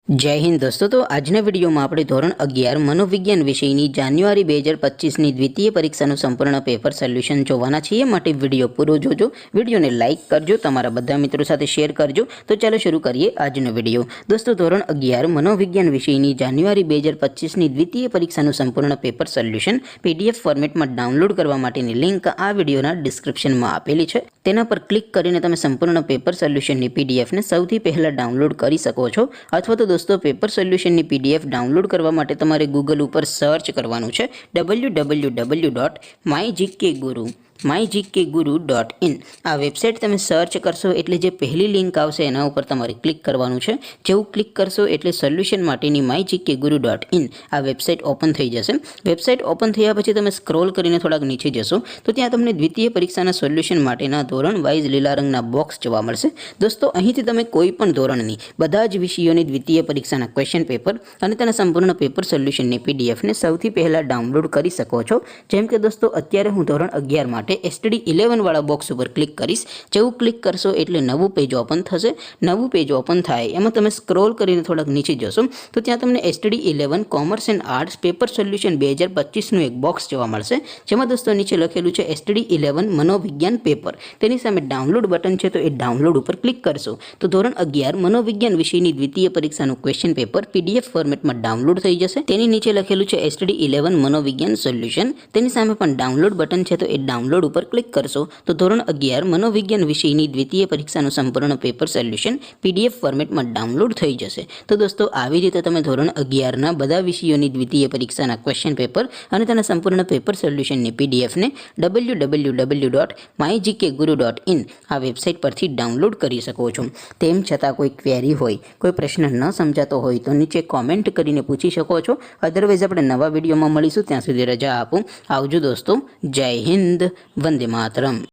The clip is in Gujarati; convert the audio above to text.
जय हिंद दोस्तों। तो આજના વિડીયોમાં આપણે ધોરણ 11 મનોવિજ્ઞાન વિષયની જાન્યુઆરી 2025ની દ્વિતીય પરીક્ષાનું સંપૂર્ણ પેપર સોલ્યુશન જોવાના છીએ। માટે વિડીયો પૂરો જોજો, વિડીયોને લાઇક કરજો, તમારા બધા મિત્રો સાથે શેર કરજો। તો ચાલો શરૂ કરીએ આજનો વિડીયો। દોસ્તો ધોરણ 11 મનોવિજ્ઞાન વિષયની જાન્યુઆરી 2025ની દ્વિતીય પરીક્ષાનું સંપૂર્ણ પેપર સોલ્યુશન પીડીએફ ફોર્મેટમાં ડાઉનલોડ કરવા માટેની લિંક આ વિડીયોના ડિસ્ક્રિપ્શનમાં આપેલી છે। તેના પર ક્લિક કરીને તમે સંપૂર્ણ પેપર સોલ્યુશનની પીડીએફને સૌથી પહેલા ડાઉનલોડ કરી શકો છો। અથવા તો दोस्तों पेपर सोल्यूशन की पीडीएफ डाउनलॉड करवा माटे तमारे गूगल पर सर्च करवानुं छे www.mygkguru.in आ वेबसाइट तमे सर्च करशो एटले जे पहली लिंक आवशे एना उपर तमारे क्लिक करवानुं छे। जेवुं क्लिक करशो एटले सोल्यूशन माटेनी mygkguru.in आ वेबसाइट ओपन थई जशे। वेबसाइट ओपन थया पछी तमे स्क्रॉल करीने थोड़ाक नीचे जशो तो त्यां तमने द्वितीय परीक्षाना सोल्यूशन माटेना धोरण वाइज लीला रंगना बॉक्स जोवा मळशे। दोस्तों અહીંથી તમે કોઈ પણ ધોરણની બધા જ વિષયોની દ્વિતીય પરીક્ષાના ક્વેશ્ચન પેપર અને તેના સંપૂર્ણ પેપર સોલ્યુશનની પીડીએફને સૌથી પહેલા ડાઉનલોડ કરી શકો છો। જેમ કે દોસ્તો અત્યારે હું ધોરણ 11 માટે STD 11 વાળા બોક્સ ઉપર ક્લિક કરીશ। જેવું ક્લિક કરશો એટલે નવું પેજ ઓપન થશે। નવું પેજ ઓપન થાય એમાં તમે સ્ક્રોલ કરીને થોડાક નીચે જશો તો ત્યાં તમને STD 11 commerce and arts paper solution 2025 નું એક બોક્સ જોવા મળશે। જેમાં દોસ્તો નીચે લખેલું છે STD 11 મનોવિજ્ઞાન પેપર। તેની સામે ડાઉનલોડ બટન છે તો એ ડાઉનલોડ ઉપર ક્લિક કરશો તો ધોરણ 11 મનોવિજ્ઞાન વિષયની દ્વિતીય પરીક્ષાનું ક્વેશ્ચન પેપર PDF ફોર્મેટમાં ડાઉનલોડ થઈ જશે। તેની નીચે લખેલું છે STD 11 મનોવિજ્ઞાન સોલ્યુશન। તેની સામે પણ ડાઉનલોડ બટન છે તો એ ડાઉનલોડ ઉપર ક્લિક કરશો તો ધોરણ 11 મનોવિજ્ઞાન વિષયની દ્વિતીય પરીક્ષાનું સંપૂર્ણ પેપર સોલ્યુશન PDF ફોર્મેટમાં ડાઉનલોડ થઈ જશે। તો દોસ્તો આવી રીતે તમે ધોરણ 11 ના બધા વિષયોની દ્વિતીય પરીક્ષાના ક્વેશ્ચન પેપર અને તેના સંપૂર્ણ પેપર સોલ્યુશનની PDF ને www.mygkguru.in આ વેબસાઇટ પરથી ડાઉનલોડ કરી શકો છો। તેમ છતાં કોઈ ક્વેરી હોય, કોઈ પ્રશ્ન ન સમજાતો હોય તો નીચે કોમેન્ટ કરીને પૂછી શકો છો। અધરવાઇઝ આપણે નવા વિડીયોમાં મળીશું, ત્યાં સુધી રજા આપો। આવજો દોસ્તો। જય હિન્દ, વંદે માતરમ।